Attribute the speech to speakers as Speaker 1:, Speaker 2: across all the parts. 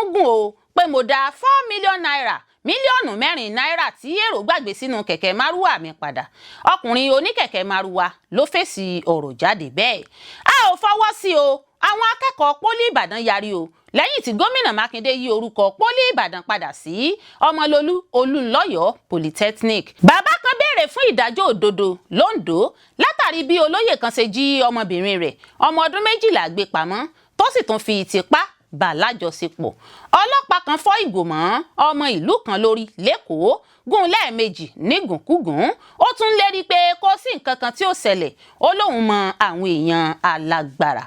Speaker 1: Mugun o pé mo dá 4 million naira mílíọ̀nù mẹrin náírà tí Ero Gbagbe Sinu kẹkẹ Maruwa mi padà. Ọkùnrin Onikẹkẹ Maruwa ló fèsì ọ̀rọ̀ jáde bẹ́ẹ̀. A ò fọwọ́ sí o, àwọn akẹ́kọ̀ọ́ Poly Ibadan yarí o lẹ́yìn tí Gómìnà Makinde yí orúkọ Poly Ibadan padà sí Omololu Olunloyo Polytechnic. Bàbá kan béèrè fún ìdájọ òdodo l'Ondo látàrí bí olóyè kan ṣe jí ọmọbinrin rẹ̀ ọmọ ọdún 12 gbé pamọ́ tó sì tún fi tipa bá lajọsepọ. Ọlọ́pàá kan fọ́ ìgò mọ́ ọmọ ìlú kan lórí l'Ékòó, gún lẹmeji nigunkugun. Ó tún lérí pé kò sí nǹkan kan tí ó ṣẹlẹ̀, ó lóun mọ àwọn èèyàn alágbára.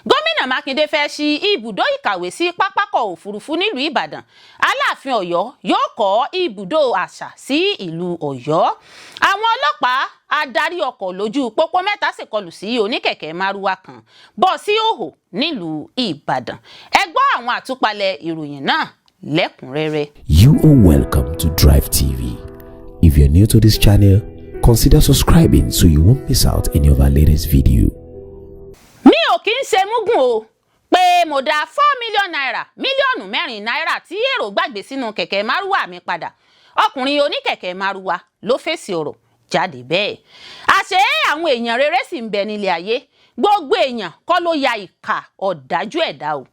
Speaker 1: Gómìnà Makinde fẹ́ ṣí ibùdó ìkàwé sí pápákọ̀ òfurufú nílùú Ìbàdàn. Aláàfin Ọ̀yọ́ yóò kọ́ ibùdó àṣà sí ìlú Ọ̀yọ́. Àwọn ọlọ́pàá adarí ọkọ̀ lójú pópó mẹ́ta sì kọlù sí Onikẹkẹ Maruwa kan bọ́ sí òhò nílùú Ìbàdàn. Ẹ gbọ́ àwọn àtúpalẹ̀ ìròyìn náà lẹ́kùnrẹ́rẹ́.
Speaker 2: You are welcome to Drive TV. If you're new to this channel, consider subscribing so you won't miss out any of our latest video.
Speaker 1: Mi ò kì í ṣe Mugun o pé mo dá 4 million naira mílíọ̀nù mẹrin náírà tí Ero Gbagbe Sinu kẹkẹ Maruwa mi padà. Ọkùnrin Onikẹkẹ Maruwa ló fèsì ọ̀rọ̀ jáde bẹ́ẹ̀. Àṣé àwọn èèyàn rere sì ń bẹ nílé ayé. Gbogbo èèyàn kọ́ ló ya ìkà ọ̀dájú ẹ̀dá o.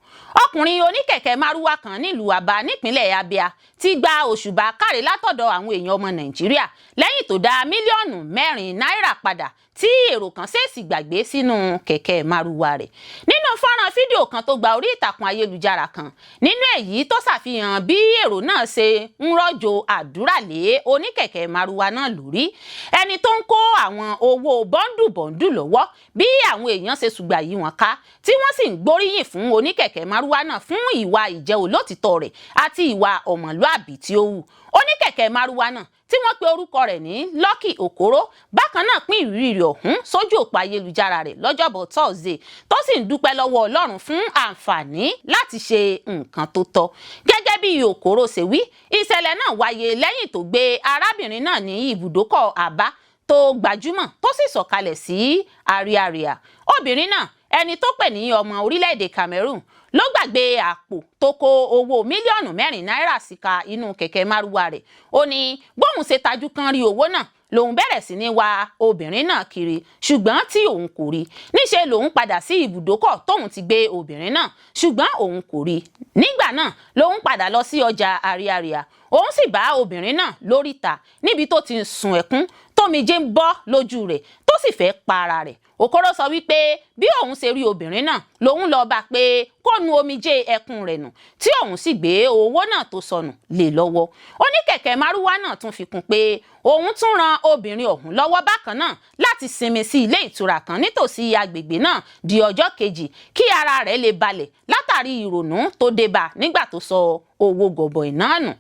Speaker 1: Ọkùnrin Onikẹkẹ Maruwa kan nílùú Aba nípínlẹ̀ Abia ti gba òṣùbà káre látọ̀dọ̀ àwọn èèyàn ọmọ Nàìjíríà lẹ́yìn tó dá mílíọ̀nù mẹrin náírà padà tí èrò kan ṣèèṣì gbàgbé sínú kẹ̀kẹ́ Maruwa rẹ̀. Nínú fọ́nrán fídíò kan tó gba orí ìtàkùn ayélujára kan, nínú èyí tó ṣàfihàn bí èrò náà ṣe ń rọ̀jò àdúrà lé Onikẹkẹ Maruwa náà lórí. Ẹni tó ń kó àwọn owó bọ́ndù lọ́wọ́ bí àwọn èèyàn ṣe ṣùgbà yí wọn ká tí wọ́n sì ń gbóríyìn fún Onikẹkẹ Maruwa náà fún ìwà ìjẹ́ olótìtọ́ rẹ̀ àti ìwà ọmọlúàbí tí ó hù. Onikẹkẹ Maruwa náà tí wọ́n pe orúkọ rẹ̀ ní Lucky Okoro bákan náà pín ìrírí rẹ̀ ọ̀hún sójú òpó ayélujára rẹ̀ lọ́jọ́bọ̀ Thursday tó sì ń dúpẹ́ lọ́wọ́ Ọlọ́run fún àǹfààní láti ṣe nǹkan tó tọ́. Gẹ́gẹ́ bí Okoro ṣe wí, ìṣẹ̀lẹ̀ náà wáyé lẹ́yìn tó gbé arábìnrin náà ní ibùdókọ̀ Aba tó gbajúmọ̀ tó sì sọ̀kalẹ̀ sí Ariaria. Obìnrin náà, ẹni tó pè ní ọmọ orílẹ̀-èdè Cameroon, ló gbàgbé àpò tó kó owó mílíọ̀nù mẹrin náírà síka inú kẹ̀kẹ́ Maruwa rẹ̀. Ó ní bóun ṣe tajú kan rí owó náà lòun bẹ̀rẹ̀ sí ní wá obìnrin náà kiri ṣùgbọ́n tí òun kò rí. Níṣe lòun padà sí ibùdókọ̀ tóun ti gbé obìnrin náà ṣùgbọ́n òun kò rí. Nígbà náà lòun padà lọ sí ọjà Ariaria. Òun sì bá obìnrin náà lóríta níbi tó ti ń sun ẹkún tómijé ń bọ́ lójú rẹ̀ tó sì fẹ́ pa ara rẹ̀. Okoro sọ wípé bí òun ṣe rí obìnrin náà lòun lọ bá pé kó nu omijé ẹkún rẹ̀ nù tí òun sì gbé owó náà tó sọnù lé lọ́wọ́. Onikẹkẹ Maruwa náà tún fi kún pé òun tún ran obìnrin ọ̀hún lọ́wọ́ bákan náà láti sinmi sí ilé ìtura kan nítòsí agbègbè náà di ọjọ́ kejì kí ara rẹ̀ lè balẹ̀ látàrí ìrònú tó débá nígbà tó sọ owó gọbọi náà nù.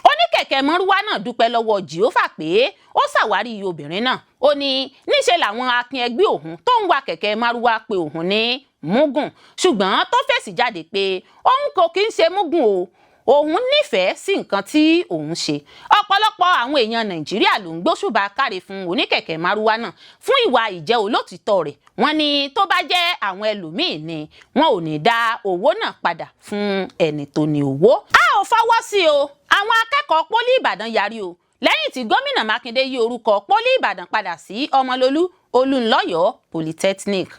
Speaker 1: Onikẹkẹ Maruwa náà dúpẹ́ lọ́wọ́ Jèhófà pé ó ṣàwárí obìnrin náà. Ó ní níṣe làwọn akin ẹgbẹ́ òun tó ń wa kẹ̀kẹ́ Maruwa pé òun ní Mugun ṣùgbọ́n tó fèsì jáde pé òun kò kí ń ṣe Mugun o, òun nífẹ̀ẹ́ sí nǹkan tí òun ṣe. Ọ̀pọ̀lọpọ̀ àwọn èèyàn Nàìjíríà ló ń gbóṣùbà káre fún Onikẹkẹ Maruwa náà fún ìwà ìjẹ́ olótìtọ́ rẹ̀. Wọ́n ní tó bá jẹ́ àwọn ẹlòmíín ni wọn ò ní dá owó náà padà fún ẹni tó ní owó. A ò fọwọ́ sí o, àwọn akẹ́kọ̀ọ́ Poly Ibadan yarí o lẹ́yìn tí Gómìnà Makinde yí orúkọ Poly Ibadan padà sí Omololu Olunloyo Polytechnic.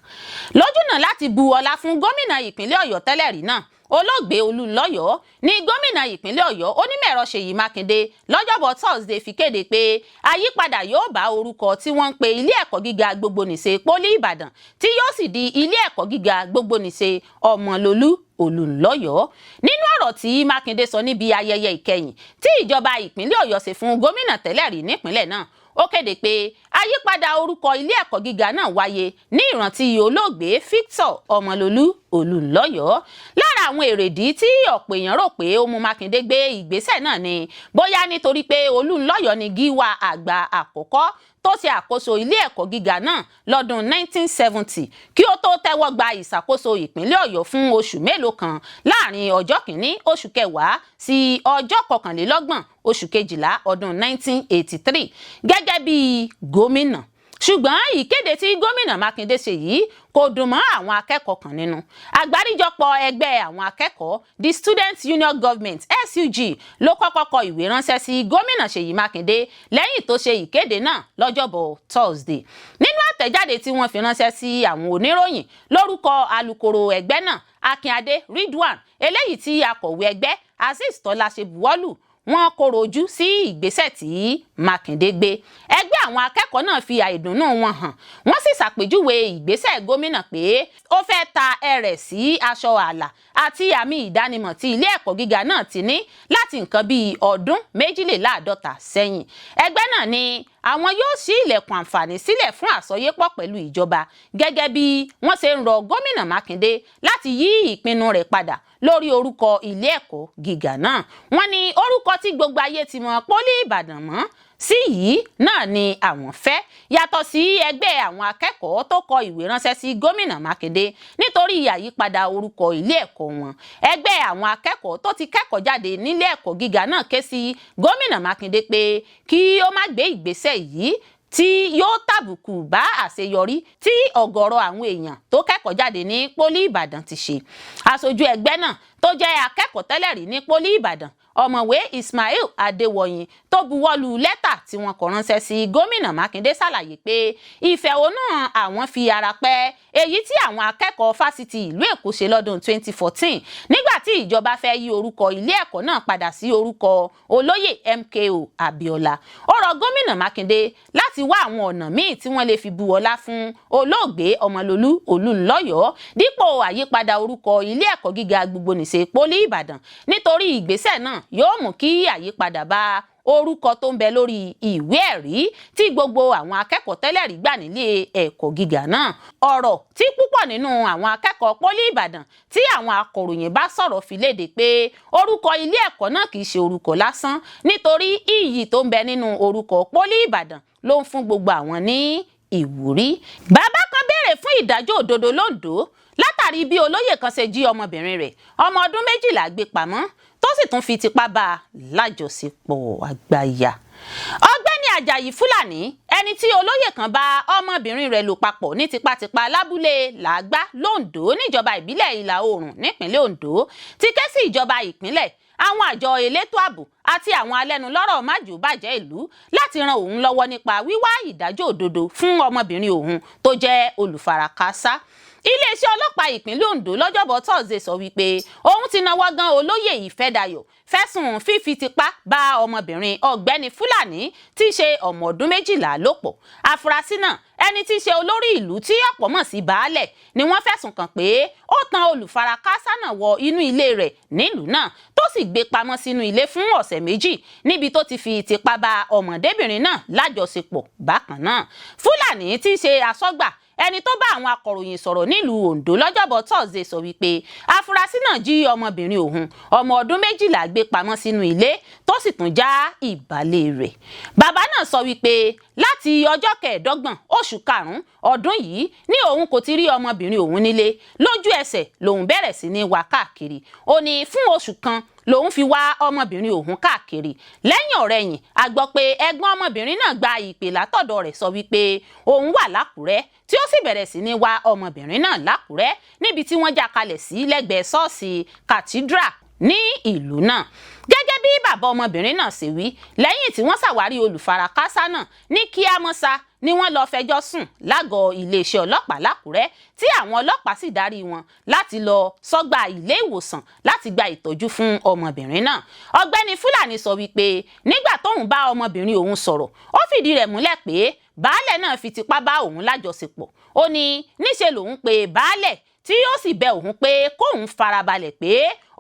Speaker 1: Lójúnà láti bu ọlá fún gómìnà ìpínlẹ̀ Ọ̀yọ́ tẹ́lẹ̀ rí náà, olóògbé Olunloyo, ní gómìnà ìpínlẹ̀ Ọ̀yọ́ Onímọ̀-ẹ̀rọ Ṣèyí Makinde lọ́jọ́bọ̀ Thursday fi kéde pé àyípadà yóò bá orúkọ tí wọ́n ń pe ilé ẹ̀kọ́ gíga gbogbonìṣe Poly Ibadan tí yóò sì di ilé ẹ̀kọ́ gíga gbogbonìṣe Omololu Olunloyo. Nínú ọ̀rọ̀ tí Makinde sọ níbi ayẹyẹ ìkẹyìn tí ìjọba ìpínlẹ̀ Ọ̀yọ́ ṣe fún gómìnà tẹ́lẹ̀ rí nípínlẹ̀ náà, ó kéde pé àyípadà orúkọ ilé ẹ̀kọ́ gíga náà wáyé ní ìrántí olóògbé Victor Omololu Olunloyo. Lára àwọn èrèdí tí ọ̀pọ̀ èèyàn rò pé ó mú Makinde gbé ìgbésẹ̀ náà ni bóyá nítorí pé Olunloyo ni gíwá àgbà àkọ́kọ́ tó ṣe àkóso ilé ẹ̀kọ́ gíga náà lọ́dún 1970 kí ó tó tẹ́wọ́ gba ìṣàkóso ìpínlẹ̀ Ọ̀yọ́ fún oṣù mélòó kan láàrin ọjọ́ kìíní oṣù kẹwàá sí ọjọ́ kọkànlélọ́gbọ̀n oṣù kejìlá ọdún 1983 gẹ́gẹ́ bí gómìnà. ṣùgbọ́n ìkéde tí gómìnà Makinde ṣe yìí kò dùn mọ́ àwọn akẹ́kọ̀ọ́ kan nínú. Àgbáríjọpọ̀ ẹgbẹ́ àwọn akẹ́kọ̀ọ́ the Student Union Government SUG ló kọ́kọ́ kọ ìwé ránṣẹ́ sí gómìnà Ṣèyí Makinde lẹ́yìn tó ṣe ìkéde náà lọ́jọ́bọ̀ Thursday. Nínú àtẹ̀jáde tí wọ́n fi ránṣẹ́ sí àwọn oníròyìn lórúkọ alukoro ẹgbẹ́ náà Akínadé Ridwan eléyìí tí akọ̀wé ẹgbẹ́ Azeez Tọ́lá ṣe buwọ́lù wọ́n kọ̀rọ̀ ojú sí ìgbésẹ̀ tí Makinde gbé. Ẹgbẹ́ àwọn akẹ́kọ̀ọ́ náà fi àìdùnnú wọn hàn. Wọ́n sì ṣàpèjúwe ìgbésẹ̀ gómìnà pé ó fẹ́ ta ẹrẹ̀ sí aṣọ ààlà àti àmì ìdánimọ̀ tí ilé ẹ̀kọ́ gíga náà ti ní láti nǹkan bíi ọdún 52 sẹ́yìn. Ẹgbẹ́ náà ní àwọn yóò ṣí ilẹ̀kùn àǹfààní sílẹ̀ fún àsọyépọ̀ pẹ̀lú ìjọba gẹ́gẹ́ bí wọ́n ṣe ń rọ gómìnà Makinde láti yí ìpinnu rẹ̀ padà lórí orúkọ ilé ẹ̀kọ́ gíga náà. Wọ́n ní orúkọ tí gbogbo ayé ti mọ̀ Poly Ibadan mọ́ sí yìí náà ni àwọn fẹ́ yàtọ̀ sí ẹgbẹ́ àwọn akẹ́kọ̀ọ́ tó kọ ìwé ránṣẹ́ sí gómìnà Makinde nítorí àyípadà orúkọ ilé ẹ̀kọ́ wọn. Ẹgbẹ́ àwọn akẹ́kọ̀ọ́ tó ti kẹ́kọ̀ọ́ jáde nílé ẹ̀kọ́ gíga náà ké sí gómìnà Makinde pé kí ó má gbé ìgbésẹ̀ yìí tí yóò tàbùkù bá àṣeyọrí tí ọ̀gọ̀rọ̀ àwọn èèyàn tó kẹ́kọ̀ọ́ jáde ní Poly Ibadan ti ṣe. Aṣojú ẹgbẹ́ náà tó jẹ́ akẹ́kọ̀ọ́ tẹ́lẹ̀ rí ní Poly Ibadan ọ̀mọ̀wé Ismail Adéwọ̀yìn tó buwọ́lu lẹ́tà tí wọ́n kọ ránṣẹ́ sí gómìnà Makinde ṣàlàyé pé ìfẹ̀hónúhàn àwọn fi ara pẹ́ èyí tí àwọn akẹ́kọ̀ọ́ fásitì ìlú Èkó ṣe lọ́dún 2014 nígbà tí ìjọba fẹ́ yí orúkọ ilé ẹ̀kọ́ náà padà sí orúkọ Oloye MKO Abiola. Ó rọ gómìnà Makinde láti wá àwọn ọ̀nà míì tí wọ́n lè fi bu ọlá fún olóògbé Omololu Olunloyo dípò àyípadà orúkọ ilé ẹ̀kọ́ gíga gbogbonìṣe Poly Ibadan nítorí ìgbésẹ̀ náà yóò mú kí àyípadà bá orúkọ tó ń bẹ lórí ìwé ẹ̀rí tí gbogbo àwọn akẹ́kọ̀ọ́ tẹ́lẹ̀ rí gbà nílé ẹ̀kọ́ gíga náà. Ọ̀rọ̀ tí púpọ̀ nínú àwọn akẹ́kọ̀ọ́ Poly Ibadan tí àwọn akọ̀ròyìn bá sọ̀rọ̀ fi léde pé orúkọ ilé ẹ̀kọ́ náà kì í ṣe orúkọ lásán nítorí iyì tó ń bẹ nínú orúkọ Poly Ibadan ló ń fún gbogbo àwọn ní ìwúrí. Bàbá kan béèrè fún ìdájọ́ òdodo l'Ondo látàrí bí olóyè kan ṣe jí ọmọbìnrin rẹ̀ ọmọ ọdún 12 gbé pamọ́ tó sì tún fi tipa bá a lájọsepọ̀ àgbáyà. Ọ̀gbẹ́ni Àjàyí Fúlàní ẹni tí olóyè kan bá ọmọbìnrin rẹ̀ lò papọ̀ ní tipátipá lábúlé Làgbá l'Ondo níjọba ìbílẹ̀ Ìlà Oòrùn nípínlẹ̀ Ondo ti ké sí ìjọba ìpínlẹ̀ àwọn àjọ elétò ààbò àti àwọn alẹ́nulọ́rọ̀ májòbàjẹ́ ìlú láti ran òun lọ́wọ́ nípa wíwá ìdájọ́ òdodo fún ọmọbìnrin òun tó jẹ́ olùfarakásá. Iléeṣẹ́ ọlọ́pàá ìpínlẹ̀ Ondo lọ́jọ́bọ̀ Thursday sọ wípé òun ti nawọ́ gan olóyè Ìfẹ́dayọ̀ fẹ̀sùn fífi tipá bá ọmọbìnrin ọ̀gbẹ́ni Fúlàní tí í ṣe ọmọ ọdún 12 lò pọ̀. Afurasí náà ẹni tí í ṣe olórí ìlú tí ọ̀pọ̀ mọ̀ sí baálẹ̀ ni wọ́n fẹ̀sùn kàn pé ó tan olùfarakásá náà wọ inú ilé rẹ̀ nílùú náà tó sì gbé pamọ́ sínú ilé fún ọ̀sẹ̀ méjì níbi tó ti fi tipá bá ọmọdébìnrin náà lájọsepọ̀ bákan náà. Fúlàní tí í ṣe asọ́gbà ẹni tó bá àwọn akọ̀ròyìn sọ̀rọ̀ nílùú Ondo lọ́jọ́bọ̀ Thursday sọ wípé afurasí náà jí ọmọbìnrin òun ọmọ ọdún 12 gbé pamọ́ sínú ilé tó sì tún já ìbálẹ̀ rẹ̀. Bàbá náà sọ wípé láti ọjọ́ 25 oṣù karùn-ún ọdún yìí ní òun kò ti rí ọmọbìnrin òun nílé. Lójú ẹsẹ̀ lòun bẹ̀rẹ̀ sí ní wá káàkiri. Ó ní fún oṣù kan lòun fi wá ọmọbìnrin òun káàkiri. Lẹ́yìn ọ̀rẹ̀yìn a gbọ́ pé ẹ̀gbọ́n ọmọbìnrin náà gba ìpè látọ̀dọ̀ rẹ̀ sọ wípé òun wà l'Ákúrẹ́ tí ó sì bẹ̀rẹ̀ sí ní wá ọmọbìnrin náà l'Ákúrẹ́ níbi tí wọ́n já kalẹ̀ sí lẹ́gbẹ̀ẹ́ ṣọ́ọ̀ṣì Cathedral ní ìlú náà. Gẹ́gẹ́ bí bàbá ọmọbìnrin náà ṣe wí lẹ́yìn tí wọ́n ṣàwárí olùfarakásá náà ní kíámọ́sá ni wọ́n lọ fẹjọ́ sùn lágọ̀ọ́ iléeṣẹ́ ọlọ́pàá l'Ákúrẹ́ tí àwọn ọlọ́pàá sì darí wọn láti lọ sọ́gbà ilé ìwòsàn láti gba ìtọ́jú fún ọmọbìnrin náà. Ọ̀gbẹ́ni Fúlàní sọ wípé nígbà tóun bá ọmọbìnrin òun sọ̀rọ̀ ó fìdí rẹ̀ múlẹ̀ pé baálẹ̀ náà fi tipá bá òun lájọsepọ̀. Ó ní níṣe lòun pe baálẹ̀ tí yóò sì bẹ òun pé kóun farabalẹ̀ pé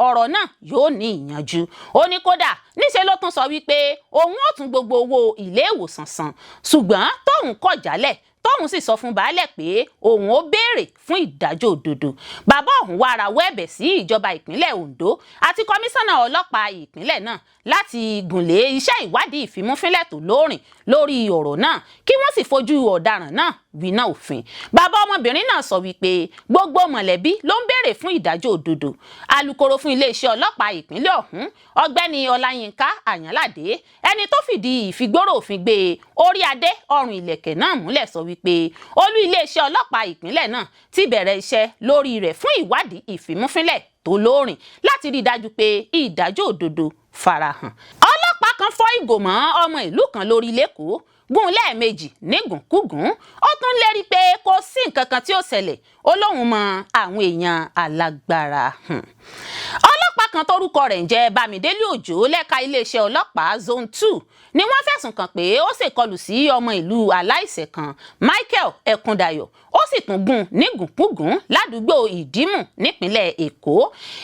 Speaker 1: ọ̀rọ̀ náà yóò ní ìyanjú. Ó ní kódà níṣe ló tún sọ wípé òun ó tún gbogbo owó ilé ìwòsàn san ṣùgbọ́n tóun kọ̀ jálẹ̀ tóun sì sọ fún baálẹ̀ pé òun ó béèrè fún ìdájọ́ òdodo. Bàbá òun wá rawọ́ ẹ̀bẹ̀ sí ìjọba ìpínlẹ̀ Ondo àti kọmíṣánná ọlọ́pàá ìpínlẹ̀ náà láti gùnlé iṣẹ́ ìwádìí ìfimúfínlẹ̀ tó lóòrìn lórí ọ̀rọ̀ náà kí wọ́n sì fojú ọ̀daràn náà winá òfin. Bàbá ọmọbìnrin náà sọ wípé gbogbo mọ̀lẹ́bí ló ń béèrè fún ìdájọ́ òdodo. Alukoro fún iléeṣẹ́ ọlọ́pàá ìpínlẹ̀ ọ̀hún ọ̀gbẹ́ni Ọláyínká Àyànládé ẹni tó fìdí ìfigbóró òfin gbé orí adé ọrùn ìlẹ̀kẹ̀ náà múlẹ̀ sọ wípé wípé olú iléeṣẹ́ ọlọ́pàá ìpínlẹ̀ náà ti bẹ̀rẹ̀ iṣẹ́ lórí rẹ̀ fún ìwádìí ìfimúfínlẹ̀ tó lóòrìn láti rí i dájú pé ìdájọ́ òdodo farahàn. Ọlọ́pàá kan fọ́ ìgò mọ́ ọmọ ìlú kan lórí lẹ́kọ̀ọ́, gún lẹ́ẹ̀mejì nígunkugun. Ó tún lérí pé kò sí nǹkan kan tí ó ṣẹlẹ̀, ó lóun mọ àwọn èèyàn alágbára. Ọlọ́pàá kan tórúkọ rẹ̀ ń jẹ́ Bámidélé Òjó lẹ́ka iléeṣẹ́ ọlọ́pàá Zone 2 ni wọ́n fẹ̀sùn kàn pé ó ṣèkọlù sí ọmọ ìlú aláìṣẹ̀ kan Michael Ẹkúndayọ̀, ó sì tún gún nígunkugun ládùúgbò Ìdímù nípínlẹ̀ Èkó.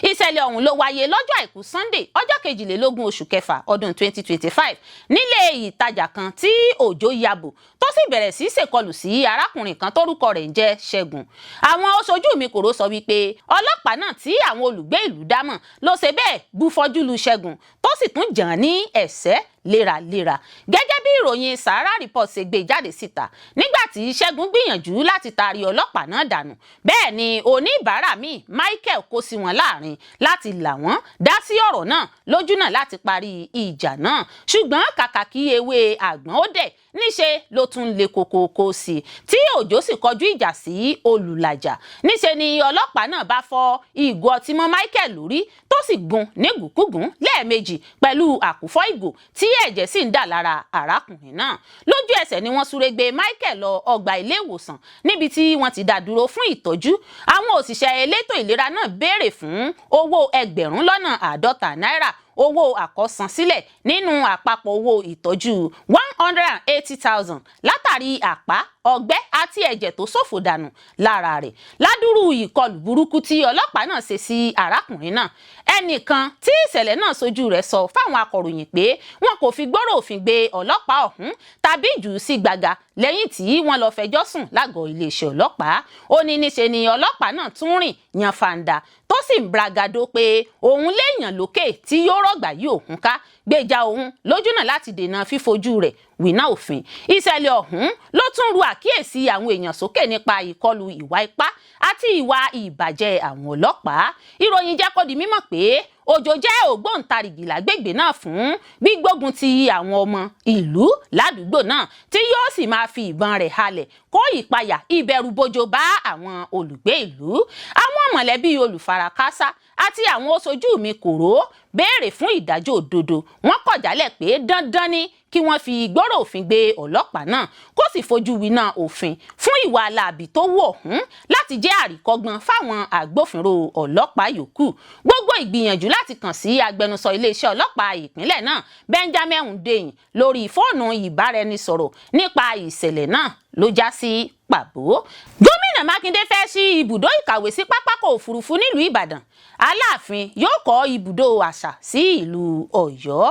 Speaker 1: Ìṣẹ̀lẹ̀ ọ̀hún ló wáyé lọ́jọ́ àìkú Sunday ọjọ́ 22 oṣù kẹfà ọdún 2025 nílé ìtajà kan tí Òjó yabò tó sì bẹ̀rẹ̀ sí ṣèkọlù sí arákùnrin kan tórúkọ rẹ̀ ń jẹ́ Ṣẹ́gun. Àwọn aṣojú mi kòró sọ wípé ọlọ́pàá náà tí àwọn olùgbé ìlú dámọ̀ ló ṣe bẹ́ẹ̀ bú fọ́jú lu Ṣẹ́gun tó sì tún jàn án ní ẹ̀ṣẹ́ léraléra. Gẹ́gẹ́ bí ìròyìn Sahara Report ṣe gbé jáde síta, nígbà tí Ṣẹ́gun gbìyànjú láti taari ọlọ́pàá náà dànù, bẹ́ẹ̀ ni oníbàárà míì Michael kó sí wọn láàrin láti là wọ́n dá sí ọ̀rọ̀ náà lójú náà láti parí ìjà náà. Ṣùgbọ́n kàkà kí ewé àgbọ̀n ó dẹ̀, níṣe ló tún le kókókó sí i tí Òjó sì kọjú ìjà sí olùlàjà. Níṣe ni ọlọ́pàá náà bá fọ́ ìgò ọtí mọ́ Michael lórí tó sì gún nígunkugun lẹ́ẹ̀mejì pẹ̀lú àkúfọ́ ìgò tí ẹ̀jẹ̀ sì ń dà lára arákùnrin náà. Lójú ẹsẹ̀ ni wọ́n súré gbé Michael lọ ọgbà ilé ìwòsàn níbi tí wọ́n ti dá dúró fún ìtọ́jú. Àwọn òṣìṣẹ́ elétò ìlera náà béèrè fún owó 50,000 náírà owó àkọsànsílẹ̀ nínú àpapọ̀ owó ìtọ́jú 180,000 látàrí àpá, ọgbẹ́ àti ẹ̀jẹ̀ tó ṣòfò dànù lára rẹ̀. Ládùrú ìkọlù burúkú tí ọlọ́pàá náà ṣe sí arákùnrin náà, ẹnìkan tí ìṣẹ̀lẹ̀ náà sojú rẹ̀ sọ fáwọn akọ̀ròyìn pé wọn kò fi gbọ́rọ̀ òfin gbé ọlọ́pàá ọ̀hún tàbí jù ú sí gbàgà lẹ́yìn tí wọ́n lọ fẹjọ́ sùn lágọ̀ọ́ iléeṣẹ́ ọlọ́pàá. Ó ní níṣe ni ọlọ́pàá náà tún rìn yan fàǹdà tó sì ń bragado pé òun léèyàn lókè tí yóò rọ̀gbà yí òun ká gbèjà òun lójú náà láti dènà fífojú rẹ̀ wìnà òfin. Ìṣẹ̀lẹ̀ ọ̀hún ló tún ru àkíyèsí àwọn èèyàn sókè nípa ìkọlù ìwà ipá àti ìwà ìbàjẹ́ àwọn ọlọ́pàá. Ìròyìn jẹ́ kó di mímọ̀ pé Òjó jẹ́ ògbóǹtarìgì lágbègbè náà fún gbígbógun ti àwọn ọmọ ìlú ládùúgbò náà tí yóò sì máa fi ìbọn rẹ̀ halẹ̀ kó ìpayà ìbẹ̀rùbojo bá àwọn olùgbé ìlú. Àwọn mọ̀lẹ́bí olùfarakásá àti àwọn aṣojú mi kòró béèrè fún ìdájọ́ òdodo. Wọ́n kọ̀ jálẹ̀ pé dandan ni kí wọ́n fi gbọ́rọ̀ òfin gbé ọlọ́pàá náà kó sì fojú winá òfin fún ìwà aláàbí tó wù ọ̀hún láti jẹ́ àríkọ́gbọ́n fáwọn agbófinró ọlọ́pàá yòókù. Gbogbo ìgbìyànjú láti kàn sí agbẹnusọ iléeṣẹ́ ọlọ́pàá ìpínlẹ̀ náà Benjamin Hundeyin lórí fóònù ìbáraẹnisọ̀rọ̀ nípa ìṣẹ̀lẹ̀ náà ló já sí pàbó. Gómìnà Makinde fẹ́ ṣí ibùdó ìkàwé sí pápákọ̀ òfurufú nílùú Ìbàdàn. Aláàfin yóò kọ́ ibùdó àṣà sí ìlú Ọ̀yọ́.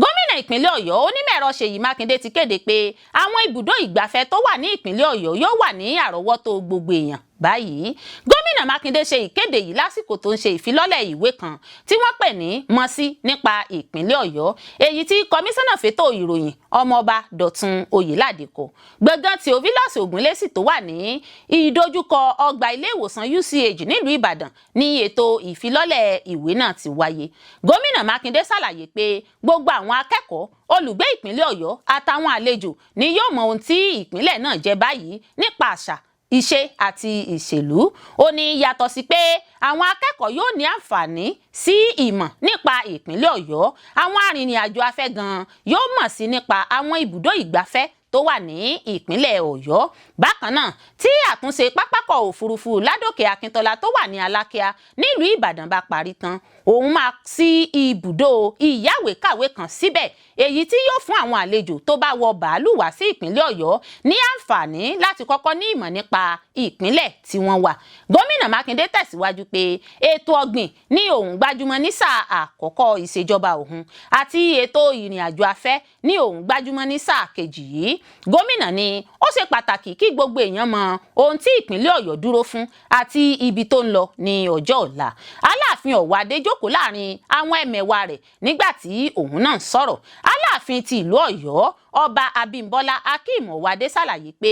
Speaker 1: Gómìnà ìpínlẹ̀ Ọ̀yọ́ Onímẹ̀ẹ̀rọ Ṣèyí Mákindé ti kéde pé àwọn ibùdó ìgbafẹ́ tó wà ní ìpínlẹ̀ Ọ̀yọ́ yóò wà ní àrọ́wọ́tó gbogbo èèyàn báyìí. Gómìnà Makinde ṣe ìkéde yìí lásìkò tó ń ṣe ìfilọ́lẹ̀ ìwé kan tí wọ́n pè ní Mọ̀sí nípa ìpínlẹ̀ Ọ̀yọ́, èyí tí kọmíṣánná fétò ìròyìn Ọmọọba Dọ̀tun Oyèládé kọ. Gbọ̀ngàn tí Ovilọ́ọ̀sì Ògúnlésì tó wà ní ìdojúkọ ọgbà ilé ìwòsàn UCH nílùú Ìbàdàn ní ètò ìfilọ́lẹ̀ ìwé náà ti wáyé. Gómìnà Makinde ṣàlàyé pé gbogbo àwọn akẹ́kọ̀ọ́, olùgbé ìpínlẹ̀ Ọ̀yọ́ àtàwọn àlejò ni yóò mọ ohun tí ìpínlẹ̀ náà jẹ́ báyìí nípa àṣà, ìṣe àti ìṣèlú. Ó ní yàtọ̀ sí pé àwọn akẹ́kọ̀ọ́ yóò ní àǹfààní sí ìmọ̀ nípa ìpínlẹ̀ Ọ̀yọ́, àwọn arìnrìn-àjò afẹ́ gan yóò mọ̀ sí nípa àwọn ibùdó ìgbafẹ́ tó wà ní ìpínlẹ̀ Ọ̀yọ́. Bákan náà, tí àtúnṣe pápákọ̀ òfurufú Ládòkè Akíntọ́lá tó wà ní Alákíá nílùú Ìbàdàn bá parí tán, òun máa sí ibùdó ìyáwèékàwé kan síbẹ̀, èyí tí yóò fún àwọn àlejò tó bá wọ bàálù wá sí ìpínlẹ̀ Ọ̀yọ́ ní àǹfààní láti kọ́kọ́ ní ìmọ̀ nípa ìpínlẹ̀ tí wọ́n wà. Gómìnà Mákindé tẹ̀síwájú pé ètò ọ̀gbìn ní òun gbájúmọ́ ní sáà àkọ́kọ́ ìṣèjọba òun àti ètò ìrìn àjò afẹ́ ní òun gbájúmọ́ ní sáà kejì yìí. Gómìnà ní ó ṣe pàtàkì kí gbogbo èèyàn mọ ohun tí ìpínlẹ̀ Ọ̀yọ́ dúró fún àti ibi tó ń lọ ní ọjọ́ ọ̀la. Aláàfin Ọ̀wọ̀ Adé jókòó láàrin àwọn ẹmẹ̀wà rẹ̀ nígbà tí òun náà ń sọ̀rọ̀. Aláàfin ti ìlú Ọ̀yọ́ Ọba Abímbọ́lá Akeem Ọ̀wádé ṣàlàyé pé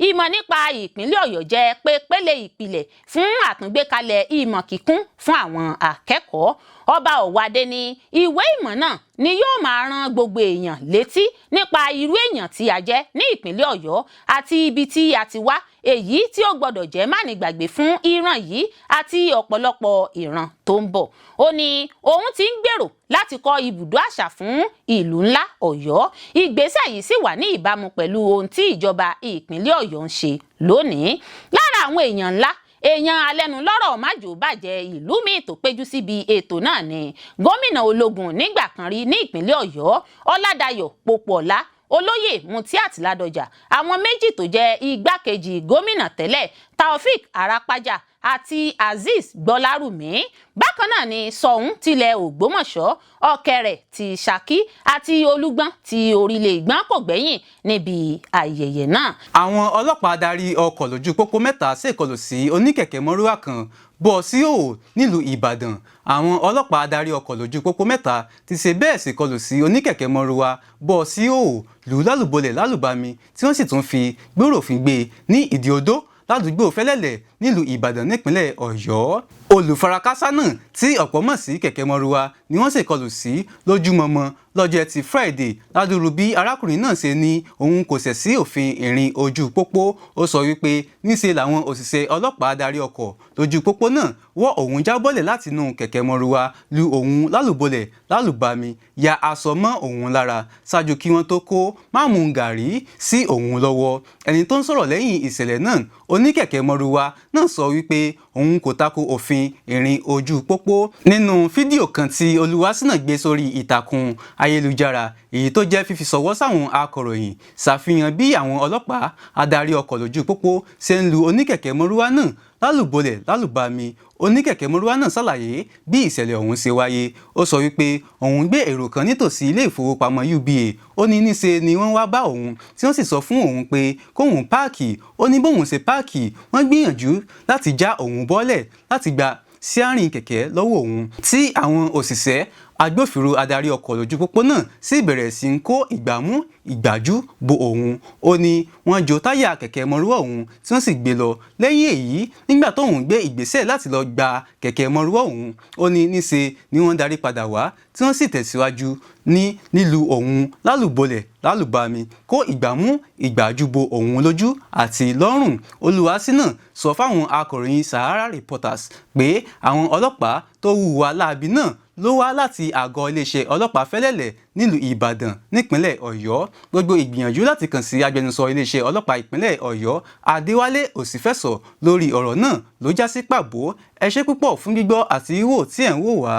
Speaker 1: ìmọ̀ nípa ìpínlẹ̀ Ọ̀yọ́ jẹ́ pépélé ìpìlẹ̀ fún àtúngbékalẹ̀ ìmọ̀ kíkún fún àwọn akẹ́kọ̀ọ́. ọba Ọ̀wádé ní ìwé ìmọ̀ náà ni yóò máa rán gbogbo èèyàn létí nípa irú èèyàn tí a jẹ́ ní ìpínlẹ̀ Ọ̀yọ́ àti ibi tí a ti wá, èyí tí ó gbọdọ̀ jẹ́ mánigbàgbé fún ìran yìí àti ọ̀pọ̀lọpọ̀ ìran tó ń bọ̀. Ó ní òun ti ń gbèrò láti kọ́ ibùdó àṣà fún ìlú ńlá Ọ̀yọ́. Ìgbésẹ̀ yìí sì wà ní ìbámu pẹ̀lú ohun tí ìjọba ìpínlẹ̀ Ọ̀yọ́ ń ṣe lónìí. Lára àwọn èèyàn ńlá, èèyàn alẹ́nulọ́rọ̀ májòbàjẹ́ ìlú míì tó péjú síbi ètò náà ni gómìnà ológun nígbà kan rí ní ìpínlẹ̀ Ọ̀yọ́ Ọládayọ̀ Pópóọlá, Olóyè Mutiat Ládọjà, àwọn méjì tó jẹ́ igbákejì gómìnà tẹ́lẹ̀ Taofik Arapaja àti Azeez Gbọ́lárùmí. Bákan náà ni Ṣọ̀ún tilẹ̀ Ògbómọ̀ṣọ́, Ọ̀kẹrẹ̀ ti Ṣakí àti Olúgbọ́n ti orílẹ̀ Ìgbọ́n kò gbẹ́yìn níbi ayẹyẹ náà.
Speaker 3: Àwọn ọlọ́pàá darí ọkọ̀ lójú pópó mẹ́ta ṣèkọlù sí Onikẹkẹ Maruwa kan bọ́ sí òò nílùú Ìbàdàn. Àwọn ọlọ́pàá darí ọkọ̀ lójú pópó mẹ́ta ti ṣe bẹ́ẹ̀ ṣèkọlù sí Onikẹkẹ Maruwa bọ́ sí òò lù lálùbọ́lẹ̀ lálùbami tí wọ́n sì tún fi gbòòrò òfin gbé ní ìdí odó ládùúgbò Fẹ́lẹ́lẹ̀ nílùú Ìbàdàn nípínlẹ̀ Ọ̀yọ́. Olùfarakásá náà tí ọ̀pọ̀ mọ̀ sí Kẹ̀kẹ́ Maruwa ni wọ́n ṣèkọlù sí lójúmọmọ lọ́jọ́ Ẹtì Friday ládùúrú bí arákùnrin náà ṣe ní òun kò ṣẹ̀ sí òfin ìrìn ojú pópó. Ó sọ wípé níṣe làwọn òṣìṣẹ́ ọlọ́pàá darí ọkọ̀ lójú pópó náà wọ́ òun jábọ́lẹ̀ látinú Kẹ̀kẹ́ Maruwa lu òun lálùbọ́lẹ̀ lálùbami, ya aṣọ mọ́ òun lára ṣáájú kí wọ́n tó kó máàmù gàrí sí òun lọ́wọ́. Ẹni tó ń sọ̀rọ̀ lẹ́yìn ìṣẹ̀lẹ̀ náà, Onikẹkẹ Maruwa náà sọ wípé òun kò tako òfin ìrìn ojú pópó. Nínú fídíò kan tí Olúwaṣínà gbé sórí ìtàkùn ayélujára, èyí tó jẹ́ fífi ṣọwọ́ sáwọn akọ̀ròyìn, ṣàfihàn bí àwọn ọlọ́pàá adarí ọkọ̀ lójú pópó ṣe ń lu Onikẹkẹ Maruwa náà lálùbọ́lẹ̀ lálùbami. Onikẹkẹ Maruwa náà ṣàlàyé bí ìṣẹ̀lẹ̀ ọ̀hún ṣe wáyé. Ó sọ wípé òun gbé èrò kan nítòsí ilé ìfowópamọ́ UBA. Ó ní níṣe ni wọ́n wá bá òun tí wọ́n sì sọ fún òun pé kóun páàkì. Ó ní bóun ṣe páàkì, wọ́n gbìyànjú láti já òun bọ́lẹ̀ láti gba síárìn kẹ̀kẹ́ lọ́wọ́ òun, tí àwọn òṣìṣẹ́ agbófinró adarí ọkọ̀ lójú pópó náà sì bẹ̀rẹ̀ sí ń kó ìgbámú ìgbájú bo òun. Ó ní wọ́n jó táyà Kẹ̀kẹ́ Maruwa òun tí wọ́n sì gbé lọ. Lẹ́yìn èyí, nígbà tóun gbé ìgbésẹ̀ láti lọ gba Kẹ̀kẹ́ Maruwa òun, ó ní níṣe ni wọ́n darí padà wá tí wọ́n sì tẹ̀síwájú ní lílu òun lálùbọ́lẹ̀ lálùbami, kó ìgbámú ìgbájú bo òun lójú àti lọ́rùn. Olúwaṣínà sọ fáwọn akọ̀ròyìn Sahara Reporters pé àwọn ọlọ́pàá tó hùwà láabi náà ló wá láti àgọ́ iléeṣẹ́ ọlọ́pàá Fẹ́lẹ́lẹ̀ nílùú Ìbàdàn nípínlẹ̀ Ọ̀yọ́. Gbogbo ìgbìyànjú láti kàn sí agbẹnusọ iléeṣẹ́ ọlọ́pàá ìpínlẹ̀ Ọ̀yọ́ Adéwálé Òsínfẹ̀sọ lórí ọ̀rọ̀ náà ló já sí pàbó. Ẹ ṣé púpọ̀ fún gbígbọ́ àti wíwò tí ẹ̀ ń wò wá.